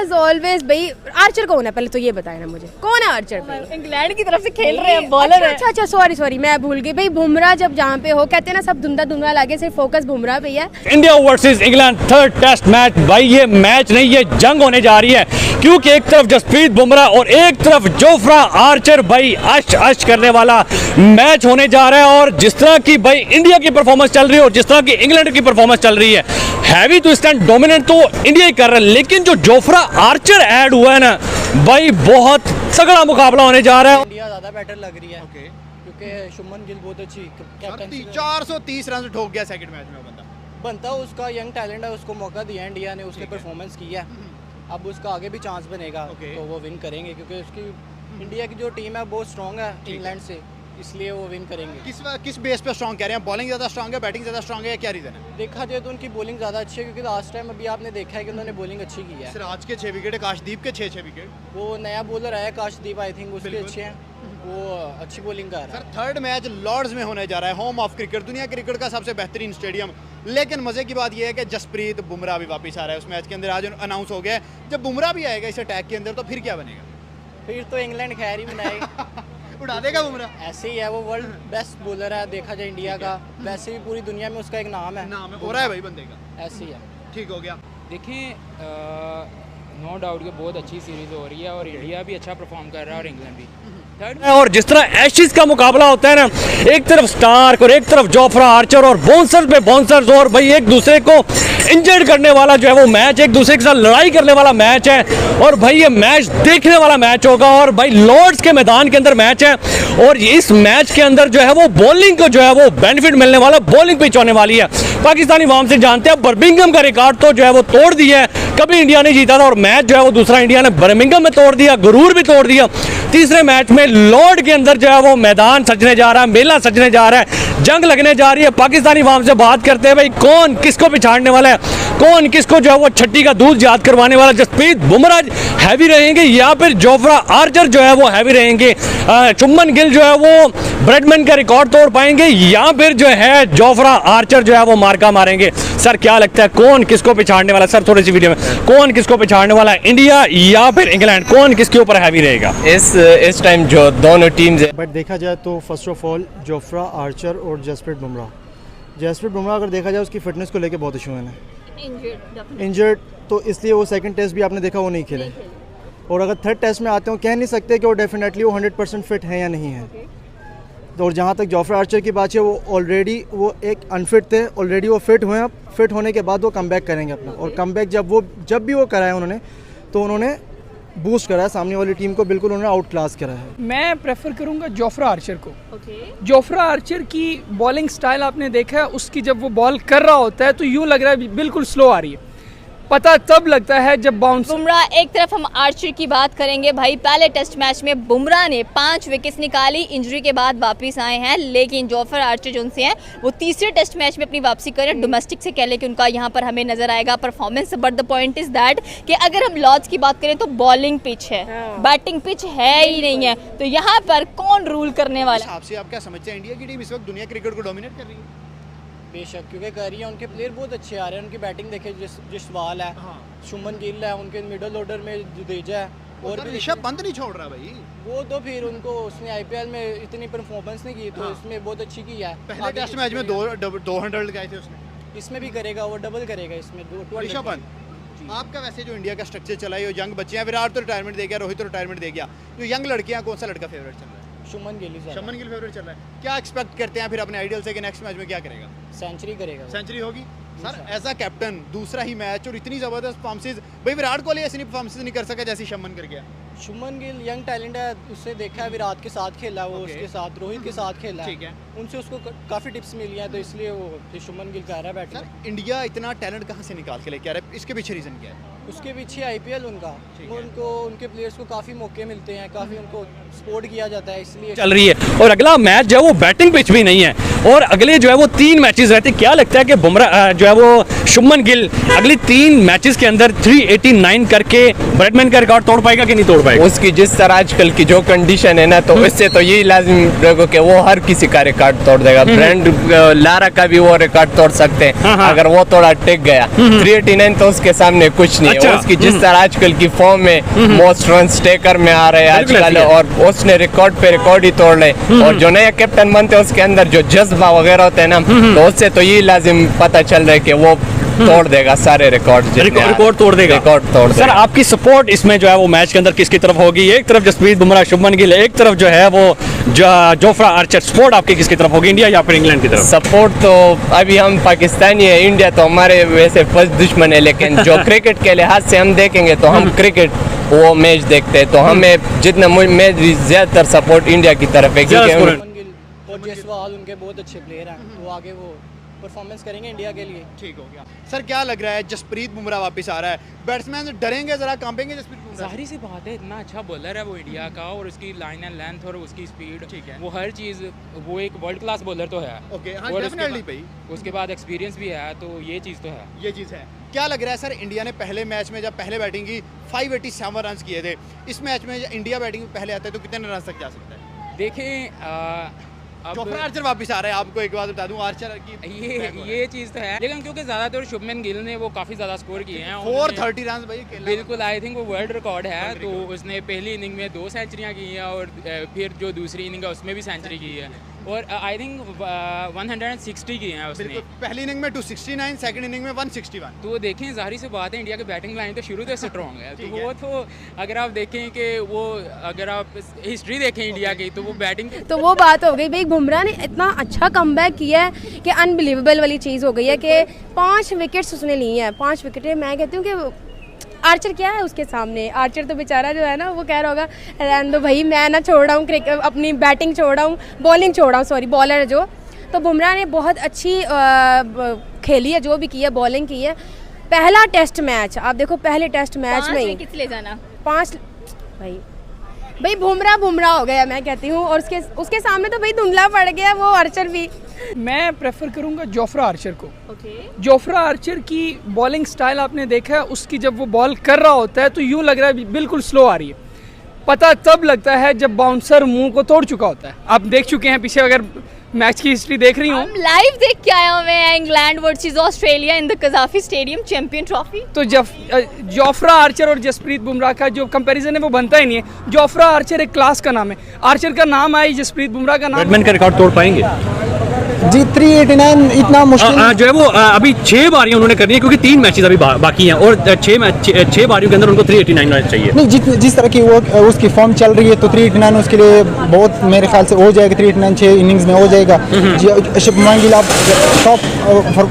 Is always भाई Archer कौन है पहले तो ये बताए ना मुझे, कौन है आर्चर? इंग्लैंड की तरफ से खेल रहे हैं, बॉलर है। अच्छा सॉरी मैं भूल गई भाई। बुमराह जब जहाँ पे हो कहते हैं ना सब धुंधला लगे, सिर्फ फोकस बुमराह पे ही है। India versus England third test match, भाई ये मैच नहीं ये जंग होने जा रही है, क्योंकि एक तरफ जसप्रीत बुमराह और एक तरफ जोफ्रा आर्चर, भाई अश करने वाला मैच होने जा रहा है। और जिस तरह की भाई इंडिया की परफॉर्मेंस चल रही है और जिस तरह की इंग्लैंड की परफॉर्मेंस चल रही है, हैवी तो स्टैंड डोमिनेट तो इंडिया ही कर रहा है, लेकिन जो जोफ्रा आर्चर ऐड हुआ है ना भाई, बहुत तगड़ा मुकाबला होने जा रहा है। इंडिया ज़्यादा बेटर लग रही है क्योंकि शुभमन गिल बहुत अच्छी कैप्टन, 430 रन ठोक गया सेकंड मैच में। बंदा बनता उसका यंग टैलेंट है, उसको मौका दिया इंडिया ने, उसने परफॉर्मेंस की है, अब उसका आगे भी चांस बनेगा तो वो विन करेंगे, क्योंकि उसकी इंडिया की जो टीम है बहुत स्ट्रॉन्ग है इंग्लैंड से, इसलिए वो विन करेंगे। किस बेस पे स्ट्रॉन्ग कह रहे हैं? बॉलिंग ज़्यादा स्ट्रॉन्ग है, बैटिंग ज़्यादा स्ट्रॉन्ग है, क्या रीज़न है? देखा जाए तो उनकी बॉलिंग ज़्यादा अच्छी है, क्योंकि लास्ट टाइम अभी आपने देखा है कि उन्होंने बॉलिंग अच्छी की है। सिराज के 6 विकेट, काशदीप के 6 विकेट। वो नया बॉलर आया काशदीप, आई थिंक उसके अच्छे हैं, वो अच्छी बॉलिंग कर रहा है। सर थर्ड मैच लॉर्ड्स में होने जा रहा है, होम ऑफ क्रिकेट, दुनिया क्रिकेट का सबसे बेहतरीन स्टेडियम। लेकिन मजे की बात यह है कि जसप्रीत बुमराह भी वापस आ रहा है उस मैच के अंदर, आज अनाउंस हो गया है। जब बुमराह भी आएगा इस अटैक के अंदर तो फिर क्या बनेगा? फिर तो इंग्लैंड खैर ही बनाएगी। उड़ा देगा बुमराह। ऐसे ही है, वो वर्ल्ड बेस्ट बॉलर है देखा जाए इंडिया का, वैसे भी पूरी दुनिया में उसका एक नाम है, हो रहा है भाई बंदे का। ऐसे ही है। ठीक हो गया। देखिए नो डाउट कि बहुत अच्छी सीरीज़ हो रही है और इंडिया भी अच्छा परफॉर्म कर रहा है और इंग्लैंड भी। और जिस तरह एशेज का मुकाबला होता है ना, एक तरफ स्टार्क और एक तरफ जोफ्रा आर्चर और बाउंसर्स पे बाउंसर्स, और भाई एक दूसरे को इंजर्ड करने वाला जो है वो मैच, एक दूसरे के साथ लड़ाई करने वाला मैच है। और भाई ये मैच देखने वाला मैच होगा, और भाई लॉर्ड्स के मैदान के अंदर मैच है, और इस मैच के अंदर जो है वो बॉलिंग को जो है वो बेनिफिट मिलने वाला, बॉलिंग पिच होने वाली है। पाकिस्तानी अवाम से जानते हैं बर्मिंघम का रिकॉर्ड तो जो है वो तोड़ दिया है, कभी इंडिया ने जीता था, और मैच जो है वो दूसरा इंडिया ने बर्मिंघम में तोड़ दिया, गुरूर भी तोड़ दिया। तीसरे मैच में लॉर्ड के अंदर जो है वो मैदान सजने जा रहा है, मेला सजने जा रहा है, जंग लगने जा रही है। पाकिस्तानी अवाम से बात करते हैं भाई कौन किसको पिछाड़ने वाला है, कौन किसको जो है वो छठी का दूध याद करवाने वाला। जसप्रीत बुमराह हैवी रहेंगे या फिर जोफ्रा आर्चर जो है वो हैवी रहेंगे? शुभमन गिल जो है वो ब्रेडमैन का रिकॉर्ड तोड़ पाएंगे या फिर जो है जोफ्रा आर्चर जो है वो मार्का मारेंगे? सर क्या लगता है कौन किसको पिछाड़ने वाला? सर थोड़ी सी वीडियो में कौन किसको पिछाड़ने वाला है, इंडिया या फिर इंग्लैंड, कौन किसके ऊपर हैवी रहेगा इस टाइम जो दोनों टीम्स है? बट देखा जाए तो first of all Jofra Archer और जसप्रीत बुमराह अगर देखा जाए उसकी फिटनेस को लेके बहुत इशू है, इंजर्ड, तो इसलिए वो सेकंड टेस्ट भी आपने देखा वो नहीं खेले। और अगर थर्ड टेस्ट में आते हो कह नहीं सकते कि वो डेफिनेटली वो 100% फिट है या नहीं है। तो और जहाँ तक जोफ्रा आर्चर की बात है, वो ऑलरेडी वो एक अनफिट थे, ऑलरेडी वो फिट हुए हैं, फिट होने के बाद वो कमबैक करेंगे अपना, और कमबैक जब भी वो कराया उन्होंने तो उन्होंने बूस्ट करा है सामने वाली टीम को, बिल्कुल उन्होंने आउट क्लास करा है। मैं प्रेफर करूंगा जोफ्रा आर्चर को। जोफ्रा आर्चर की बॉलिंग स्टाइल आपने देखा है, उसकी जब वो बॉल कर रहा होता है तो यूं लग रहा है बिल्कुल स्लो आ रही है, पता तब लगता है जब बाउंस। बुमराह, एक तरफ हम आर्चर की बात करेंगे भाई, पहले टेस्ट मैच में बुमराह ने 5 विकेट्स निकाली, इंजरी के बाद वापस आए हैं, लेकिन जोफ्रा आर्चर जो उनसे हैं वो तीसरे टेस्ट मैच में अपनी वापसी करें। डोमेस्टिक से कह लें कि उनका यहाँ पर हमें नजर आएगा performance, but the point is that कि अगर हम लॉर्ड्स की बात करें तो बॉलिंग पिच है, बैटिंग पिच है ही नहीं है, तो यहाँ पर कौन रूल करने वाला? आपसे आप क्या समझते हैं इंडिया की टीम इस वक्त दुनिया क्रिकेट को डोमिनेट कर रही है? बेशक, क्योंकि कर रही है, उनके प्लेयर बहुत अच्छे आ रहे हैं, उनकी बैटिंग देखे, जसवाल है, शुभमन गिल है, उनके मिडिल ऑर्डर में जडेजा है, और भी ऋषभ पंत नहीं छोड़ रहा भाई। वो तो फिर उनको उसने आईपीएल में इतनी परफॉर्मेंस नहीं की, तो इसमें बहुत अच्छी की है। पहले टेस्ट मैच में 200 गए थे उसने, इसमें भी करेगा, वो डबल करेगा इसमें। ऋषभ पंत आपका वैसे जो इंडिया का स्ट्रक्चर चला है, यंग बच्चे हैं, विराट तो रिटायरमेंट दे गया, रोहित तो रिटायरमेंट दे गया, जो यंग लड़कियां कौन सा लड़का फेवरेट चल रहा है? शुभमन गिल फेवरेट चल रहा है। क्या एक्सपेक्ट करते हैं फिर अपने आइडियल से कि नेक्स्ट मैच में क्या करेगा? सेंचुरी करेगा। सेंचुरी होगी सर एज अ कैप्टन, दूसरा ही मैच और इतनी जबरदस्त परफॉर्मेंस। भाई विराट कोहली ऐसी परफॉर्मेंस नहीं कर सका जैसी शुभमन कर गया। शुभमन गिल यंग टैलेंट है, उससे देखा है विराट के साथ खेला, वो उसके साथ रोहित के साथ खेला, ठीक है, उनसे उसको काफ़ी टिप्स मिली हैं, तो इसलिए वो शुभमन गिल कह रहा है बैटिंग। इंडिया इतना टैलेंट कहाँ से निकाल के लेके आ रहा है, इसके पीछे रीज़न क्या है? उसके पीछे आईपीएल उनका, उनको उनके प्लेयर्स को काफ़ी मौके मिलते हैं, काफ़ी उनको सपोर्ट किया जाता है, इसलिए चल रही है। और अगला मैच जो है वो बैटिंग पिच भी नहीं है, और अगले जो है वो 3 मैचेस रहते हैं। क्या लगता है कि बुमराह जो है वो शुभमन गिल अगली 3 मैचेस के अंदर 389 करके ब्रेडमैन का रिकॉर्ड तोड़ पाएगा कि नहीं तोड़ पाएगा। उसकी जिस तरह आजकल की जो कंडीशन है ना, तो इससे तो यही लाजिम रहेगा कि वो हर किसी का रिकॉर्ड तोड़ देगा। ब्रांड लारा का भी वो रिकॉर्ड तोड़ सकते हैं अगर वो थोड़ा टिक गया। 389 तो उसके सामने कुछ नहीं है। उसकी जिस तरह आजकल की फॉर्म में मोस्ट रन टेकर में आ रहे हैं आजकल, और उसने रिकॉर्ड पे रिकॉर्ड ही तोड़ ले। और जो नया कैप्टन बनते हैं उसके अंदर जो जज्बा वगैरह होते हैं ना, तो उससे तो यही लाजिम पता चल रहा है कि वो तोड़ देगा सारे रिकॉर्ड तोड़ देगा। सर आपकी सपोर्ट इसमें जो है वो मैच के अंदर किसकी तरफ होगी? एक तरफ जसप्रीत बुमराह, शुभमन गिल, एक तरफ जो है वो जोफ्रा आर्चर। सपोर्ट आपकी किसकी तरफ होगी, इंडिया या फिर इंग्लैंड की तरफ? सपोर्ट तो अभी हम पाकिस्तानी है, इंडिया तो हमारे वैसे फर्स्ट दुश्मन है, लेकिन जो क्रिकेट के लिहाज से हम देखेंगे तो हम क्रिकेट वो मैच देखते हैं, तो हमें जितना मैच ज्यादातर सपोर्ट इंडिया की तरफ है, क्योंकि शुभमन गिल और जयसवाल उनके बहुत अच्छे प्लेयर हैं, वो आगे वो परफॉर्मेंस करेंगे इंडिया के लिए। ठीक हो गया सर। क्या लग रहा है जसप्रीत बुमराह वापस आ रहा है, बैट्समैन डरेंगे, जरा कांपेंगे जसप्रीत बुमराह? जाहिर सी बात है, इतना अच्छा बॉलर है वो इंडिया का, और उसकी लाइन एंड लेंथ और उसकी स्पीड, ठीक है, वो हर चीज़, वो एक वर्ल्ड क्लास बॉलर तो है। ओके, हाँ, और डेफिनेटली भाई, उसके बाद एक्सपीरियंस भी है, तो ये चीज़ तो है। ये चीज़ है। क्या लग रहा है सर, इंडिया ने पहले मैच में जब पहले बैटिंग की 587 रन किए थे, इस मैच में इंडिया बैटिंग में पहले आता है तो कितने रन तक जा सकता है? देखें जोफ्रा आर्चर वापस आ रहा है, आपको एक बात बता दूं, आर्चर की ये चीज़ तो है, लेकिन क्योंकि ज़्यादातर शुभमन गिल ने वो काफ़ी ज़्यादा स्कोर किए हैं, 430 रन भाई, बिल्कुल आई थिंक वो वर्ल्ड रिकॉर्ड है। तो उसने पहली इनिंग में 2 सेंचुरियाँ की हैं, और फिर जो दूसरी इनिंग है उसमें भी सेंचुरी की है, और आई थिंक 160 की हैं उसने। पहली इनिंग में 269, सेकंड इनिंग में 161। तो देखें, जाहिर सी बात है, इंडिया की बैटिंग लाइन तो शुरू से स्ट्रॉन्ग है, तो वो तो अगर आप देखें कि वो, अगर आप हिस्ट्री देखें इंडिया की, तो वो बैटिंग, तो वो बात हो गई भाई, बुमराह ने इतना अच्छा कमबैक किया है कि अनबिलीवेबल वाली चीज़ हो गई है कि 5 विकेट्स उसने ली हैं। 5 विकेटें, मैं कहती हूँ कि आर्चर क्या है उसके सामने। आर्चर तो बेचारा जो है ना, वो कह रहा होगा रहने दो भाई, मैं ना छोड़ रहा हूँ क्रिकेट, अपनी बैटिंग छोड़ रहा हूँ, बॉलिंग छोड़ रहा हूँ, सॉरी बॉलर है जो। तो बुमराह ने बहुत अच्छी खेली है, जो भी की है, बॉलिंग की है। पहला टेस्ट मैच आप देखो, पहले टेस्ट मैच में किस ले जाना 5 भाई बुमराह हो गया मैं कहती हूँ, और उसके सामने तो भाई धुंधला पड़ गया वो आर्चर भी। मैं प्रेफर करूंगा जोफ्रा आर्चर को। जोफ्रा आर्चर की बॉलिंग स्टाइल आपने देखा है, उसकी जब वो बॉल कर रहा होता है तो यूँ लग रहा है बिल्कुल स्लो आ रही है। पता तब लगता है जब बाउंसर मुंह को तोड़ चुका होता है। आप देख चुके हैं पीछे, अगर मैच की हिस्ट्री देख रही हूँ, हम लाइव देख के आए हुए हैं England versus Australia in the Gaddafi stadium, champion trophy. तो जोफ्रा आर्चर और जसप्रीत बुमराह का जो कंपैरिजन है वो बनता ही नहीं है। जोफ्रा आर्चर एक क्लास का नाम है, आर्चर का नाम आई, जसप्रीत बुमराह का नाम। बैट्समैन का रिकॉर्ड तोड़ पाएंगे जी? 389 इतना मुश्किल जो है वो अभी 6 बारियां उन्होंने करनी है, क्योंकि 3 मैचेस अभी बाकी हैं, और 6 बारियों के अंदर उनको 389 रन चाहिए। नहीं, जिस तरह की वो उसकी फॉर्म चल रही है तो 389 उसके लिए बहुत मेरे ख्याल से हो जाएगा। 389 6 इनिंग्स में हो जाएगा। शुभमन गिल आप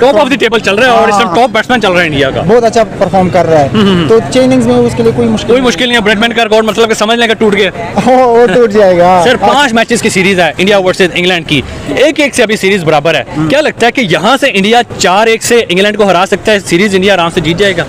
टॉप ऑफ द टेबल चल रहा है, और इस टाइम टॉप बैट्समैन चल रहा है इंडिया का, बहुत अच्छा परफॉर्म कर रहा है, तो 6 इनिंग्स में उसके लिए कोई मुश्किल नहीं है। ब्रैडमैन का रिकॉर्ड मतलब कि समझ लेंगे टूट गया, वो टूट जाएगा। सर 5 मैचेस की सीरीज है इंडिया वर्सेस इंग्लैंड की, 1-1 से अभी सीरीज बराबर है। क्या लगता है कि यहाँ से इंडिया 4-1 से इंग्लैंड को हरा सकता है, सीरीज इंडिया आराम से जीत जाएगा?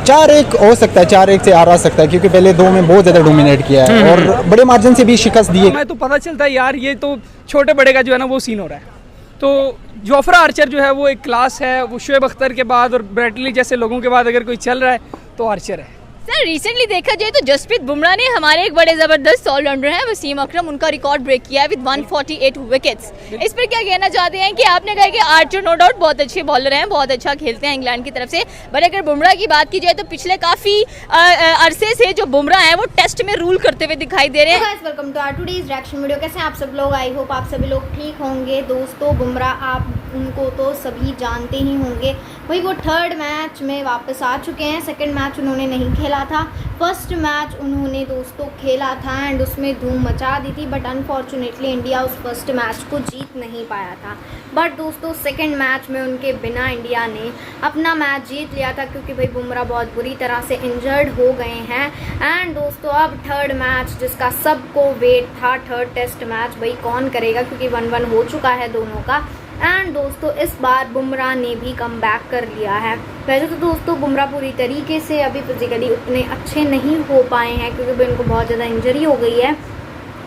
4-1 हो सकता है, 4-1 से हरा सकता है, क्योंकि पहले 2 में बहुत ज़्यादा डोमिनेट किया है और बड़े मार्जिन से भी शिकस्त दी है। मैं तो पता चलता है यार, ये तो छोटे बड़े का जो है ना वो सीन हो रहा है। तो जोफ्रा आर्चर जो है वो एक क्लास है, वो शोएब अख्तर के बाद और ब्रैडली जैसे लोगों के बाद अगर कोई चल रहा है तो आर्चर है। सर रिसेंटली देखा जाए तो जसप्रीत बुमराह ने हमारे एक बड़े ज़बरदस्त ऑलराउंडर हैं वसीम अकरम, उनका रिकॉर्ड ब्रेक किया है विद 148 विकेट्स। इस पर क्या कहना चाहते हैं कि आपने कहा कि आर्चर नो डाउट बहुत अच्छे बॉलर हैं, बहुत अच्छा खेलते हैं इंग्लैंड की तरफ से, बट अगर बुमराह की बात की जाए तो पिछले काफ़ी अरसे से जो बुमराह हैं वो टेस्ट में रूल करते हुए दिखाई दे रहे हैं। Welcome to our today's reaction video. कैसे हैं आप सब लोग? आई होप आप सभी लोग ठीक होंगे। दोस्तों बुमराह आप उनको तो सभी जानते ही होंगे, वही वो 3rd मैच में वापस आ चुके हैं। 2nd मैच उन्होंने नहीं खेला था, 1st मैच उन्होंने दोस्तों खेला था एंड उसमें धूम मचा दी थी, बट अनफॉर्चुनेटली इंडिया उस 1st मैच को जीत नहीं पाया था। बट दोस्तों 2nd मैच में उनके बिना इंडिया ने अपना मैच जीत लिया था, क्योंकि भाई बुमराह बहुत बुरी तरह से इंजर्ड हो गए हैं। एंड दोस्तों अब 3rd मैच जिसका सबको वेट था, 3rd टेस्ट मैच भाई कौन करेगा, क्योंकि 1-1 हो चुका है दोनों का। एंड दोस्तों इस बार बुमराह ने भी कम बैक कर लिया है। वैसे तो दोस्तों बुमराह पूरी तरीके से अभी फिजिकली उतने अच्छे नहीं हो पाए हैं, क्योंकि उनको बहुत ज़्यादा इंजरी हो गई है,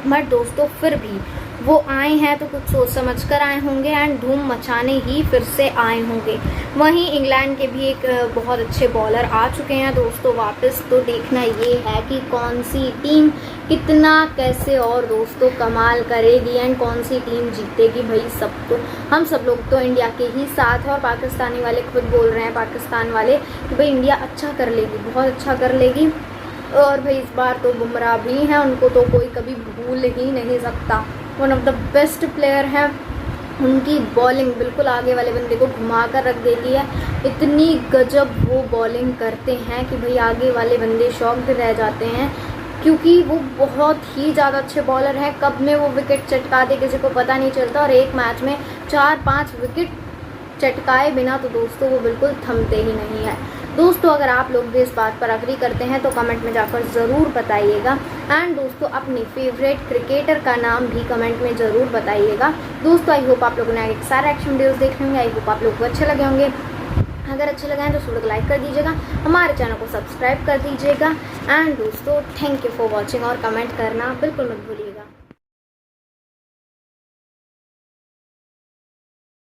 बट दोस्तों फिर भी वो आए हैं तो कुछ सोच समझ कर आए होंगे एंड धूम मचाने ही फिर से आए होंगे। वहीं इंग्लैंड के भी एक बहुत अच्छे बॉलर आ चुके हैं दोस्तों वापस। तो देखना ये है कि कौन सी टीम कितना कैसे और दोस्तों कमाल करेगी एंड कौन सी टीम जीतेगी। भाई सब तो हम सब लोग तो इंडिया के ही साथ हैं और पाकिस्तानी वाले खुद बोल रहे हैं, पाकिस्तान वाले, कि भाई इंडिया अच्छा कर लेगी, बहुत अच्छा कर लेगी। और भाई इस बार तो बुमराह भी हैं, उनको तो कोई कभी भूल ही नहीं सकता। One of the best player हैं। उनकी बॉलिंग बिल्कुल आगे वाले बंदे को घुमा कर रख देती है। इतनी गजब वो बॉलिंग करते हैं कि भाई आगे वाले बंदे शॉक्ड रह जाते हैं, क्योंकि वो बहुत ही ज़्यादा अच्छे बॉलर हैं। कब में वो विकेट चटका दे किसी को पता नहीं चलता, और एक मैच में 4-5 विकेट चटकाए बिना तो दोस्तों वो बिल्कुल थमते ही नहीं है। दोस्तों अगर आप लोग भी इस बात पर अग्री करते हैं तो कमेंट में जाकर ज़रूर बताइएगा। एंड दोस्तों अपनी फेवरेट क्रिकेटर का नाम भी कमेंट में ज़रूर बताइएगा। दोस्तों आई होप आप लोगों ने एक सारे एक्शन वीडियोस देखे होंगे, आई होप आप लोगों को अच्छे लगे होंगे। अगर अच्छे लगे हैं तो वीडियो को लाइक कर दीजिएगा, हमारे चैनल को सब्सक्राइब कर दीजिएगा। एंड दोस्तों थैंक यू फॉर वॉचिंग, और कमेंट करना बिल्कुल मत भूलिएगा।